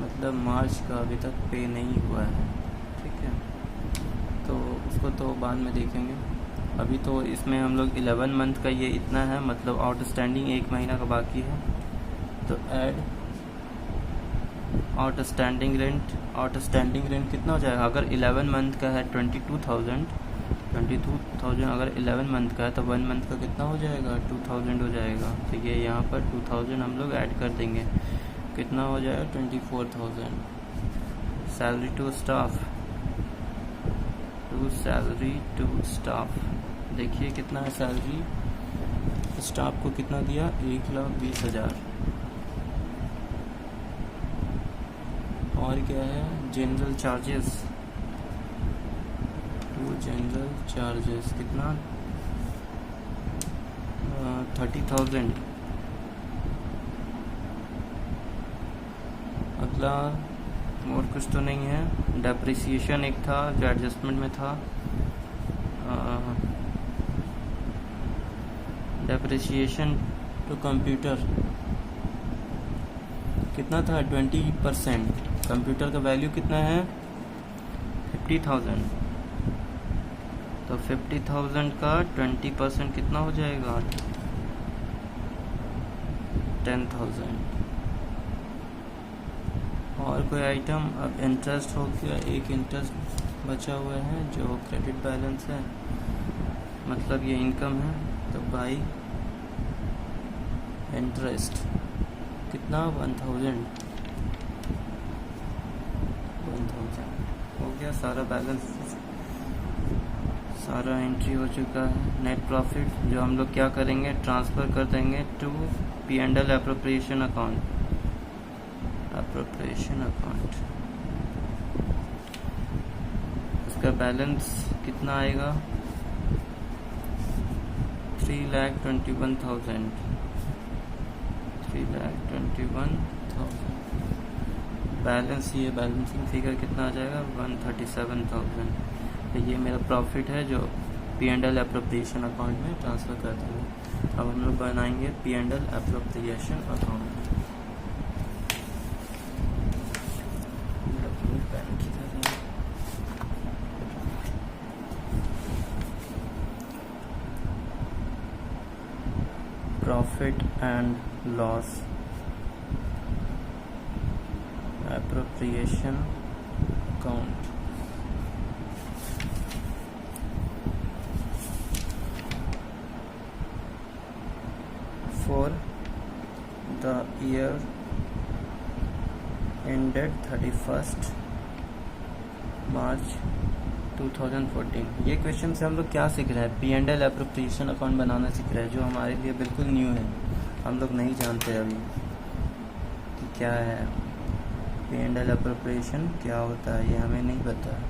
[SPEAKER 1] मतलब मार्च का अभी तक पे नहीं हुआ है। ठीक है, तो उसको तो बाद में देखेंगे, अभी तो इसमें हम लोग 11 मंथ का ये इतना है, मतलब आउटस्टैंडिंग 1 महीना का बाकी है। तो ऐड आउटस्टैंडिंग रेंट कितना हो जाएगा, अगर 11 मंथ का है 22,000 अगर 11 मंथ का है तो 1 मंथ का कितना हो जाएगा 2,000 हो जाएगा। तो ये यहाँ पर 2,000 हम लोग ऐड कर देंगे, कितना हो जाएगा 24,000। सैलरी टू स्टाफ, देखिए कितना है सैलरी, स्टाफ को कितना दिया 1,20,000। और क्या है जनरल चार्जेस, कितना 30,000। अगला और कुछ तो नहीं है। डेप्रिसिएशन एक था जो एडजस्टमेंट में था। डेप्रिसिएशन टू कंप्यूटर कितना था? 20%। कंप्यूटर का वैल्यू कितना है? 50,000। तो 50,000 का 20% कितना हो जाएगा? 10,000। और कोई आइटम? अब इंटरेस्ट हो गया, एक इंटरेस्ट बचा हुआ है जो क्रेडिट बैलेंस है, मतलब ये इनकम है। तो बाई इंटरेस्ट कितना? 1,000 हो गया। सारा बैलेंस, सारा एंट्री हो चुका है। नेट प्रॉफिट जो हम लोग क्या करेंगे, ट्रांसफ़र कर देंगे टू P&L एप्रोप्रिएशन अकाउंट। उसका बैलेंस कितना आएगा? 3,21,000। बैलेंस, ये बैलेंसिंग फिगर कितना आ जाएगा? 137,000। तो ये मेरा प्रॉफिट है जो P&L एप्रोप्रिएशन अकाउंट में ट्रांसफ़र कर देंगे। अब हम लोग बनाएंगे P&L appropriation account. Profit and loss appropriation account. For the year ended 31st March 2014। ये क्वेश्चन से हम लोग क्या सीख रहे हैं? P&L एप्रोप्रिएशन अकाउंट बनाना सीख रहे हैं, जो हमारे लिए बिल्कुल न्यू है। हम लोग नहीं जानते अभी कि क्या है P&L एप्रोप्रिएशन, क्या होता है, ये हमें नहीं पता है।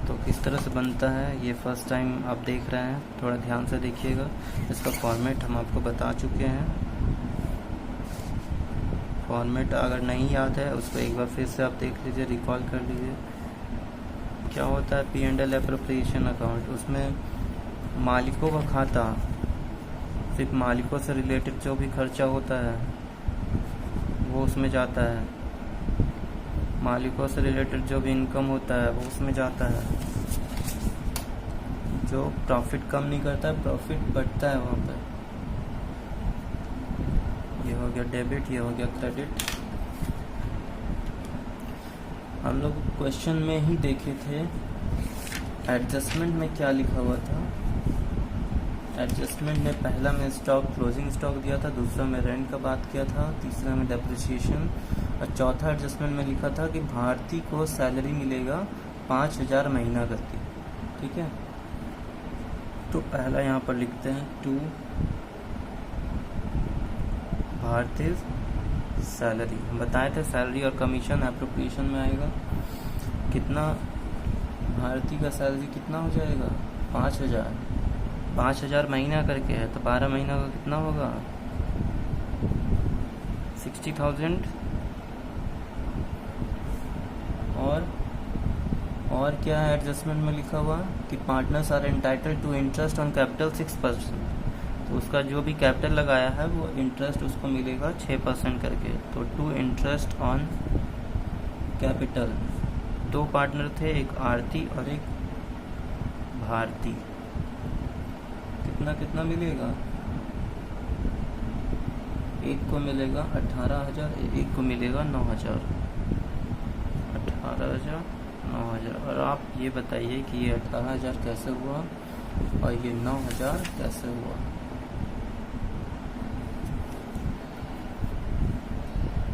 [SPEAKER 1] तो किस तरह से बनता है, ये फर्स्ट टाइम आप देख रहे हैं, थोड़ा ध्यान से देखिएगा। इसका फॉर्मेट हम आपको बता चुके हैं। फॉर्मेट अगर नहीं याद है उसको एक बार फिर से आप देख लीजिए, रिकॉल कर लीजिए। क्या होता है P&L एप्रोप्रिएशन अकाउंट? उसमें मालिकों का खाता, सिर्फ मालिकों से रिलेटेड जो भी खर्चा होता है वो उसमें जाता है। मालिकों से रिलेटेड जो भी इनकम होता है वो उसमें जाता है। जो प्रॉफिट कम नहीं करता है, प्रॉफिट बढ़ता है वहाँ पर। ये हो गया डेबिट, ये हो गया क्रेडिट। हम लोग क्वेश्चन में ही देखे थे एडजस्टमेंट में क्या लिखा हुआ था। एडजस्टमेंट में पहला में स्टॉक, क्लोजिंग स्टॉक दिया था, दूसरा में रेंट का बात किया था, तीसरा में डेप्रिसिएशन, और चौथा एडजस्टमेंट में लिखा था कि भारती को सैलरी मिलेगा 5,000 महीना करके। ठीक है, तो पहला यहाँ पर लिखते हैं टू भारतीय सैलरी। हम बताए थे सैलरी और कमीशन एप्रोप्रिएशन में आएगा। कितना भारती का सैलरी कितना हो जाएगा? 5,000। 5,000 महीना करके है तो 12 महीना का कितना होगा? 60,000। और क्या है एडजस्टमेंट में लिखा हुआ कि partners are entitled to interest on capital 6%। तो उसका जो भी कैपिटल लगाया है वो इंटरेस्ट उसको मिलेगा 6% करके। तो टू इंटरेस्ट ऑन कैपिटल। दो पार्टनर थे, एक आरती और एक भारती। कितना कितना मिलेगा? एक को मिलेगा 18,000, एक को मिलेगा 9,000। 18,000, 9,000। और आप ये बताइए कि ये 18,000 कैसे हुआ और ये 9,000 कैसे हुआ?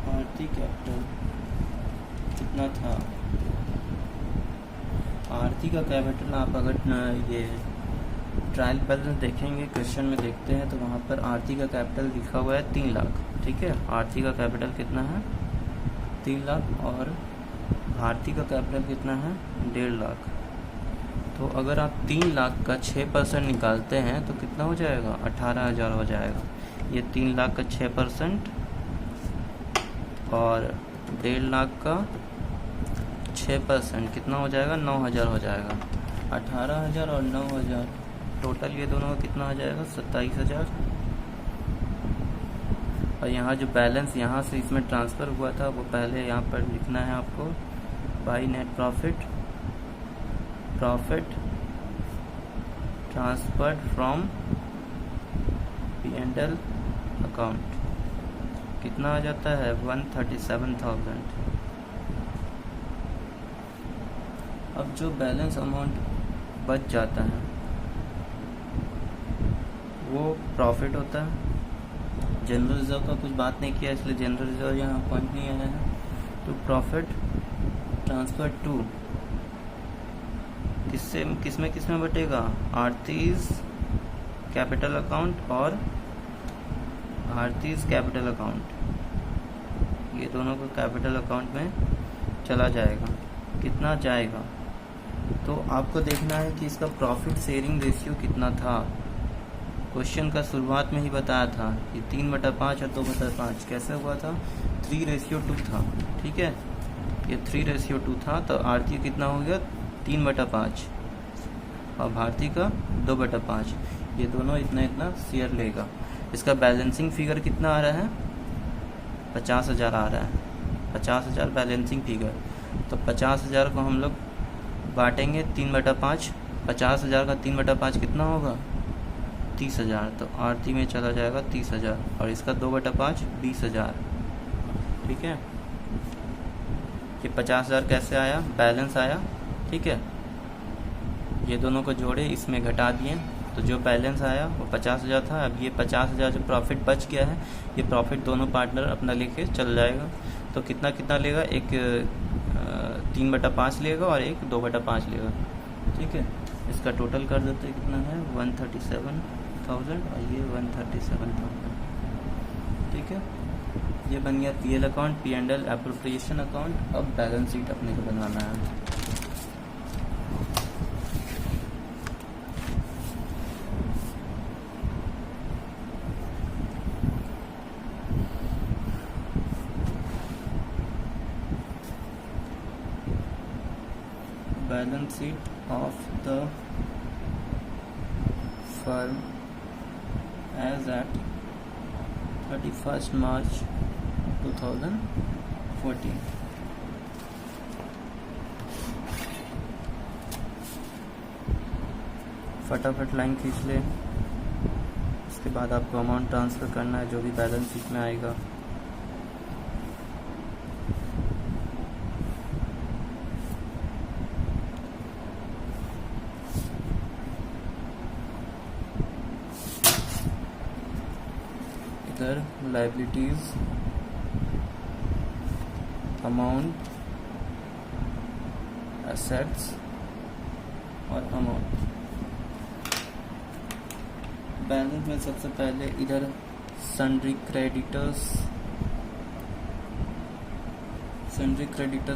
[SPEAKER 1] आरती कैपिटल कितना था? आरती का कैपिटल आप अगर ये ट्रायल बैलेंस देखेंगे, क्वेश्चन में देखते हैं तो वहाँ पर आरती का कैपिटल लिखा हुआ है 3 लाख। ठीक है, आरती का कैपिटल कितना है? 3 लाख। और भारती का कैपिटल कितना है? 1.5 लाख। तो अगर आप 3 लाख का 6% निकालते हैं तो कितना हो जाएगा? 18,000 हो जाएगा। ये 3 लाख का 6% और 1.5 लाख का 6%, कितना हो जाएगा? 9,000 हो जाएगा। 18,000 और 9,000 टोटल ये दोनों का कितना हो जाएगा? 27,000। और यहाँ जो बैलेंस यहाँ से इसमें ट्रांसफ़र हुआ था वो पहले यहाँ पर लिखना है आपको, by net profit transferred from P&L account, कितना आ जाता है? 137,000। अब जो बैलेंस अमाउंट बच जाता है वो प्रॉफिट होता है। जनरल रिजर्व का कुछ बात नहीं किया इसलिए जनरल रिजर्व यहाँ पॉइंट नहीं आया है। तो प्रॉफिट ट्रांसफर टू किसमें बटेगा? आरतीज कैपिटल अकाउंट और आरतीज कैपिटल अकाउंट, ये दोनों को कैपिटल अकाउंट में चला जाएगा। कितना जाएगा? तो आपको देखना है कि इसका प्रॉफिट शेयरिंग रेशियो कितना था। क्वेश्चन का शुरुआत में ही बताया था कि 3/5 और 2/5 कैसे हुआ था? 3:2 था, ठीक है। ये 3:2 था, तो आरती कितना हो गया? 3/5 और भारती का 2/5। ये दोनों इतना शेयर लेगा। इसका बैलेंसिंग फिगर कितना आ रहा है? 50,000 आ रहा है। 50,000 बैलेंसिंग फिगर। तो 50,000 को हम लोग बांटेंगे 3/5। 50,000 का 3/5 कितना होगा? 30,000। तो आरती में चला जाएगा 30,000 और इसका 2/5 20,000, ठीक है। ये 50,000 कैसे आया? बैलेंस आया, ठीक है। ये दोनों को जोड़े, इसमें घटा दिए, तो जो बैलेंस आया वो 50,000 था। अब ये 50,000 जो प्रॉफिट बच गया है, ये प्रॉफिट दोनों पार्टनर अपना लेके चल जाएगा। तो कितना लेगा? एक 3/5 लेगा और एक 2/5 लेगा, ठीक है। इसका टोटल कर देते हैं, कितना है? 137,000 और ये 137,000, ठीक है। ये बन गया P&L account, P&L appropriation account. अब बैलेंस शीट अपने को बनाना है। Balance sheet of the firm as at 31 March 2014। फटाफट लाइन खींच ले। इसके बाद आपको अमाउंट ट्रांसफ़र करना है जो भी बैलेंस शीट में आएगा। इधर लायबिलिटीज, अमाउंट, एसेट्स और अमाउंट। बैलेंस में सबसे पहले इधर सन्ड्री क्रेडिटर्स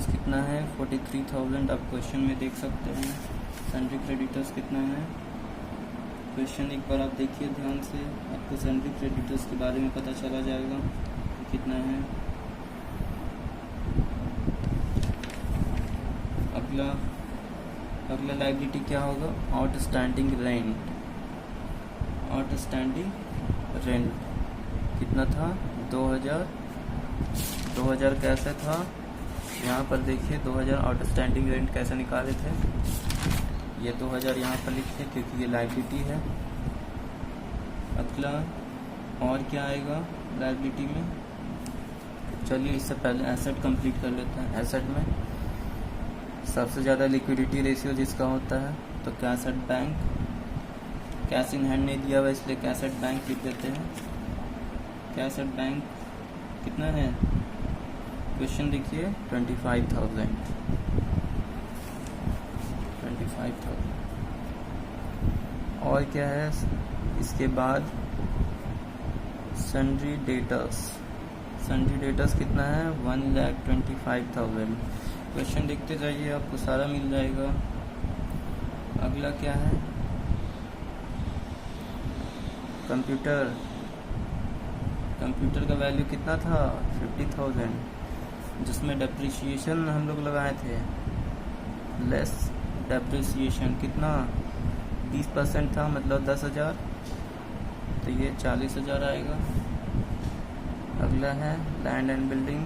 [SPEAKER 1] कितना है? 43,000। आप क्वेश्चन में देख सकते हैं सन्ड्री क्रेडिटर्स कितना है। क्वेश्चन एक बार आप देखिए ध्यान से, आपको सन्ड्री क्रेडिटर्स के बारे में पता चला जाएगा कितना है। अगला लायबिलिटी क्या होगा? आउटस्टैंडिंग रेंट कितना था? 2,000 कैसे था? यहाँ पर देखिए 2,000 आउटस्टैंडिंग रेंट कैसे निकाले थे। ये 2,000 यहाँ पर लिखिए क्योंकि ये लायबिलिटी है। अगला और क्या आएगा लायबिलिटी में? चलिए इससे पहले एसेट कंप्लीट कर लेते हैं। एसेट में सबसे ज़्यादा लिक्विडिटी रेशियो जिसका होता है तो cash at bank, cash in hand नहीं दिया हुआ इसलिए कैश एट बैंक लिख देते हैं। कैश एट बैंक कितना है? क्वेश्चन देखिए 25,000। और क्या है इसके बाद? सन्ड्री डेटर्स कितना है? 1,25,000। क्वेश्चन देखते जाइए, आपको सारा मिल जाएगा। अगला क्या है? कंप्यूटर कंप्यूटर का वैल्यू कितना था 50,000, जिसमें डेप्रिसिएशन हम लोग लगाए थे लेस डेप्रिसिएशन कितना 20% था, मतलब 10,000, तो ये 40,000 आएगा। अगला है land and building.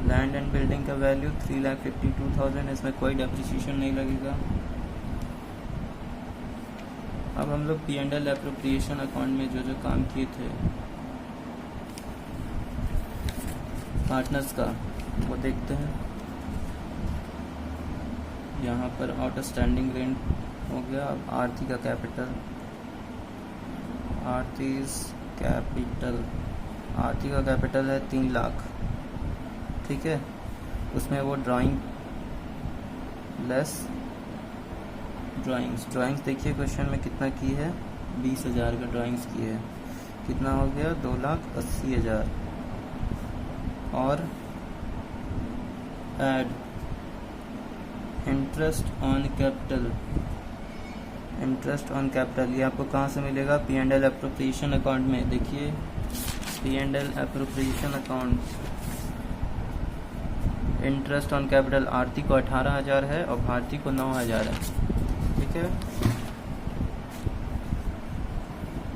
[SPEAKER 1] Land and building का वैल्यू 3,52,000, इसमें कोई डेप्रिसिएशन नहीं लगेगा। अब हम लोग P&L एप्रोप्रिएशन अकाउंट में जो जो काम किए थे पार्टनर्स का वो देखते हैं। यहाँ पर आउटस्टैंडिंग रेंट हो गया। अब आरती का कैपिटल, आरती का कैपिटल है 3 लाख, ठीक है। उसमें वो ड्राइंग लेस ड्राइंग्स देखिए क्वेश्चन में कितना की है 20,000 का ड्राइंग्स की है, कितना हो गया 2,80,000। और ऐड इंटरेस्ट ऑन कैपिटल, ये आपको कहाँ से मिलेगा P&L एप्रोप्रिएशन अकाउंट में। देखिए P&L appropriation account, interest on capital Aarti को 18,000 है और भारती को 9,000 है, ठीक है।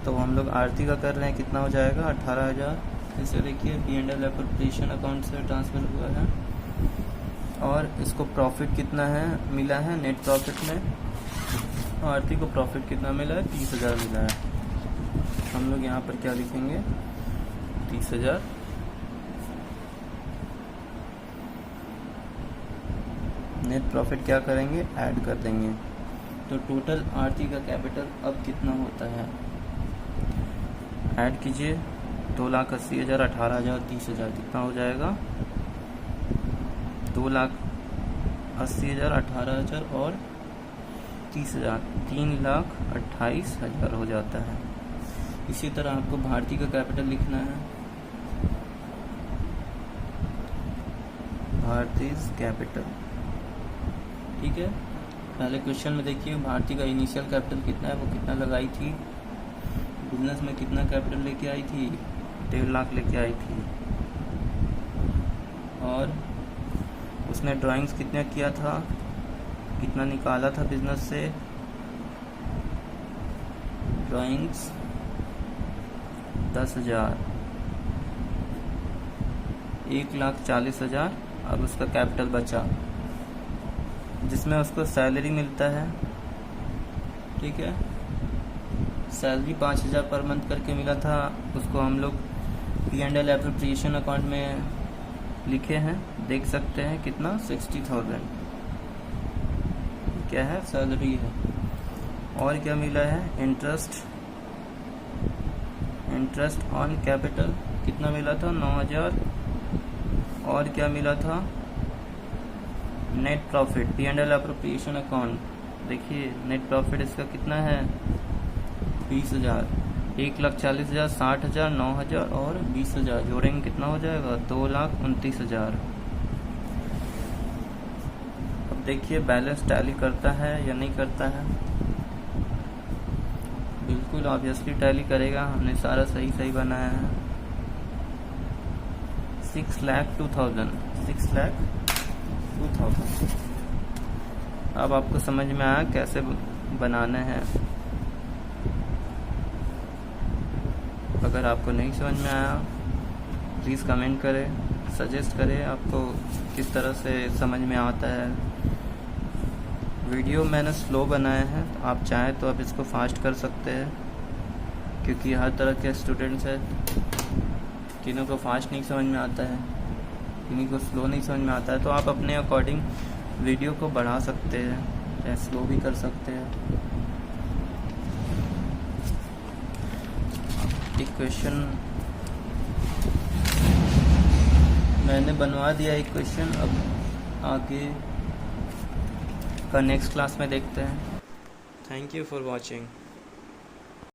[SPEAKER 1] तो हम लोग आरती का कर रहे हैं, कितना हो जाएगा 18,000। इसे देखिए P&L एप्रोप्रिएशन अकाउंट से ट्रांसफ़र हुआ है। और इसको प्रॉफिट कितना है मिला है नेट प्रॉफिट में, आरती को प्रॉफिट कितना मिला है 30,000 मिला है। हम लोग यहाँ पर क्या लिखेंगे 30,000। नेट प्रॉफिट क्या करेंगे ऐड कर देंगे। तो टोटल आरती का कैपिटल अब कितना होता है, ऐड कीजिए 2,80,000, 18,000, 30,000, कितना हो जाएगा 2,80,000, 18,000 और 30,000, 3,28,000 हो जाता है। इसी तरह आपको भारती का कैपिटल लिखना है, भारतीज कैपिटल, ठीक है। पहले क्वेश्चन में देखिए भारती का इनिशियल कैपिटल कितना है, वो कितना लगाई थी, बिजनेस में कितना कैपिटल लेके आई थी 1.5 लाख लेके आई थी। और उसने ड्राइंग्स कितना किया था, कितना निकाला था बिजनेस से, ड्राइंग्स 10,000, 1,40,000। अब उसका कैपिटल बचा जिसमें उसको सैलरी मिलता है, ठीक है। सैलरी 5,000 पर मंथ करके मिला था, उसको हम लोग P&L एप्रोप्रिएशन अकाउंट में लिखे हैं, देख सकते हैं कितना 60,000 क्या है सैलरी है। और क्या मिला है इंटरेस्ट ऑन कैपिटल कितना मिला था 9,000। और क्या मिला था net profit P&L appropriation account, देखिए नेट प्रॉफिट इसका कितना है 20,000, 1,40,000, 60,000, 9,000 और 20,000 जोड़ेंगे कितना हो जाएगा 2,29,000। अब देखिए बैलेंस टैली करता है या नहीं करता है, बिल्कुल ऑब्वियसली टैली करेगा, हमने सारा सही बनाया है। 6,02,000। अब आपको समझ में आया कैसे बनाना है। अगर आपको नहीं समझ में आया प्लीज़ कमेंट करें, सजेस्ट करें आपको किस तरह से समझ में आता है। वीडियो मैंने स्लो बनाया है, तो आप चाहें तो आप इसको फास्ट कर सकते हैं, क्योंकि हर तरह के स्टूडेंट्स हैं, किन्हीं को फास्ट नहीं समझ में आता है, किन्हीं को स्लो नहीं समझ में आता है। तो आप अपने अकॉर्डिंग वीडियो को बढ़ा सकते हैं या स्लो भी कर सकते हैं। एक क्वेश्चन मैंने बनवा दिया, एक क्वेश्चन अब आगे का नेक्स्ट क्लास में देखते हैं। Thank you for watching.